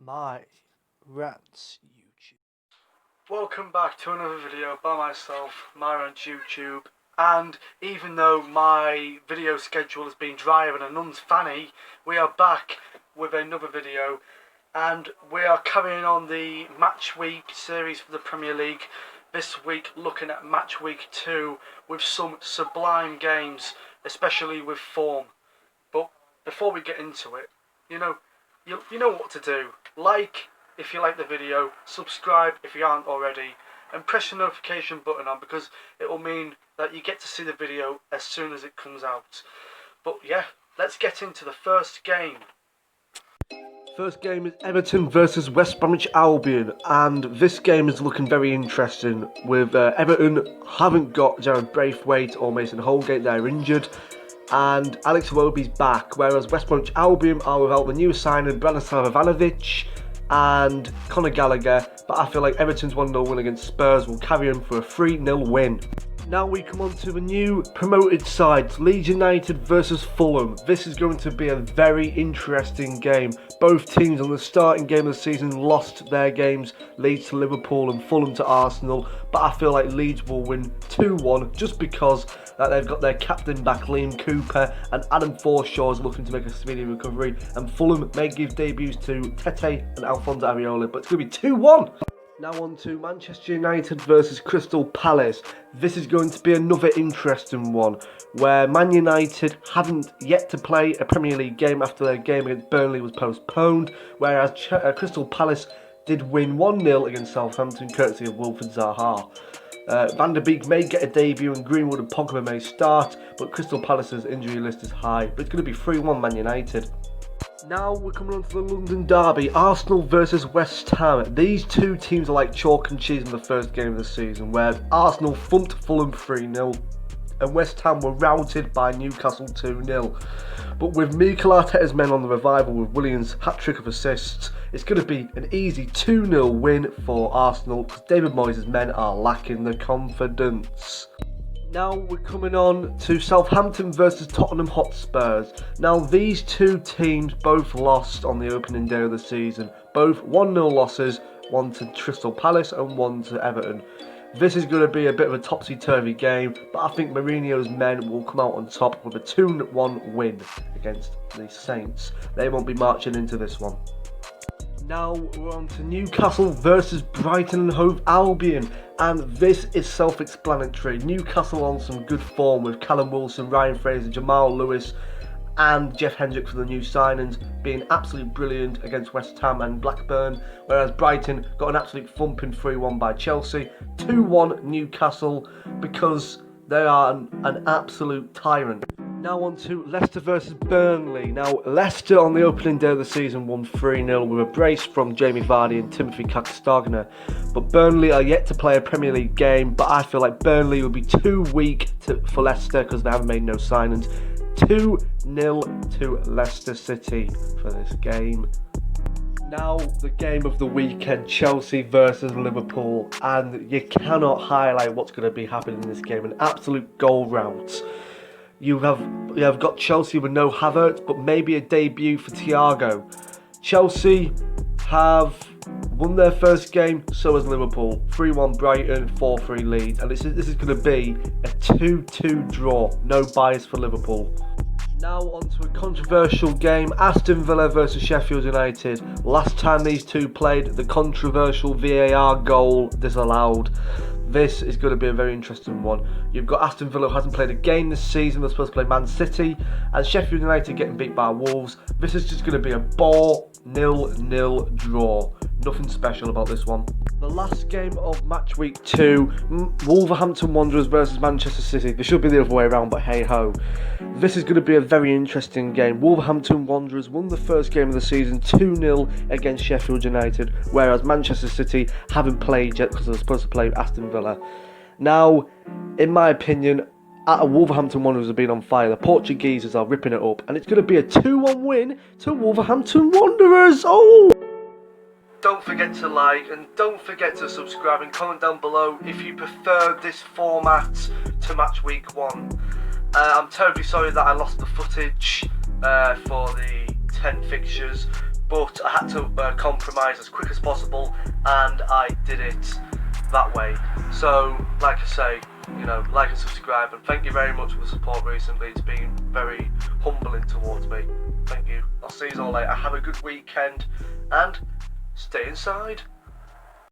my rants YouTube. Welcome back to another video by myself, my rants YouTube. And even though my video schedule has been drier than a nun's fanny, we are back with another video, and we are carrying on the match week series for the Premier League. This week looking at match week 2 with some sublime games, especially with form. But before we get into it, you know what to do. Like if you like the video, subscribe if you aren't already, and press the notification button on, because it will mean that you get to see the video as soon as it comes out. But yeah, let's get into the first game. First game is Everton versus West Bromwich Albion, and this game is looking very interesting with Everton haven't got Jared Braithwaite or Mason Holgate, they're injured, and Alex Iwobi's back, whereas West Bromwich Albion are without the new signing Branislav Ivanovic and Conor Gallagher, but I feel like Everton's 1-0 win against Spurs will carry on for a 3-0 win. Now we come on to the new promoted sides, Leeds United versus Fulham. This is going to be a very interesting game. Both teams on the starting game of the season lost their games, Leeds to Liverpool and Fulham to Arsenal, but I feel like Leeds will win 2-1 just because they've got their captain back, Liam Cooper, and Adam Forshaw is looking to make a speedy recovery, and Fulham may give debuts to Tete and Alphonso Areola, but it's going to be 2-1. Now on to Manchester United versus Crystal Palace. This is going to be another interesting one, where Man United haven't yet to play a Premier League game after their game against Burnley was postponed, whereas Crystal Palace did win 1-0 against Southampton, courtesy of Wilfried Zaha. Van der Beek may get a debut and Greenwood and Pogba may start, but Crystal Palace's injury list is high, but it's going to be 3-1 Man United. Now we're coming on to the London derby, Arsenal versus West Ham. These two teams are like chalk and cheese in the first game of the season, where Arsenal thumped Fulham 3-0 and West Ham were routed by Newcastle 2-0. But with Mikel Arteta's men on the revival with Williams' hat-trick of assists, it's going to be an easy 2-0 win for Arsenal, because David Moyes' men are lacking the confidence. Now we're coming on to Southampton versus Tottenham Hotspurs. Now these two teams both lost on the opening day of the season. Both 1-0 losses, one to Crystal Palace and one to Everton. This is going to be a bit of a topsy-turvy game, but I think Mourinho's men will come out on top with a 2-1 win against the Saints. They won't be marching into this one. Now we're on to Newcastle versus Brighton and Hove Albion, and this is self-explanatory. Newcastle on some good form with Callum Wilson, Ryan Fraser, Jamal Lewis and Jeff Hendrick for the new signings being absolutely brilliant against West Ham and Blackburn, whereas Brighton got an absolute thumping 3-1 by Chelsea. 2-1 Newcastle because they are an absolute tyrant. Now on to Leicester versus Burnley. Now Leicester on the opening day of the season won 3-0 with a brace from Jamie Vardy and Timothy Castagne. But Burnley are yet to play a Premier League game, but I feel like Burnley will be too weak for Leicester because they haven't made no signings. 2-0 to Leicester City for this game. Now the game of the weekend, Chelsea versus Liverpool, and you cannot highlight what's going to be happening in this game. An absolute goal rout. You have got Chelsea with no Havertz, but maybe a debut for Thiago. Chelsea have won their first game, so has Liverpool. 3-1 Brighton, 4-3 Leeds, and this is going to be a 2-2 draw. No bias for Liverpool. Now on to a controversial game, Aston Villa versus Sheffield United. Last time these two played, the controversial VAR goal disallowed. This is going to be a very interesting one. You've got Aston Villa who hasn't played a game this season. They're supposed to play Man City, and Sheffield United getting beat by Wolves. This is just going to be a ball 0-0 draw. Nothing special about this one. The last game of match week 2, Wolverhampton Wanderers versus Manchester City. This should be the other way around, but hey ho. This is going to be a very interesting game. Wolverhampton Wanderers won the first game of the season 2-0 against Sheffield United, whereas Manchester City haven't played yet because they're supposed to play Aston Villa. Now, in my opinion, Wolverhampton Wanderers have been on fire. The Portuguese are ripping it up, and it's going to be a 2-1 win to Wolverhampton Wanderers. Oh! Don't forget to like and don't forget to subscribe and comment down below if you prefer this format to match week 1. I'm terribly sorry that I lost the footage for the 10 fixtures, but I had to compromise as quick as possible, and I did it that way. So, like I say, you know, like and subscribe, and thank you very much for the support recently. It's been very humbling towards me. Thank you. I'll see you all later. Have a good weekend, and stay inside.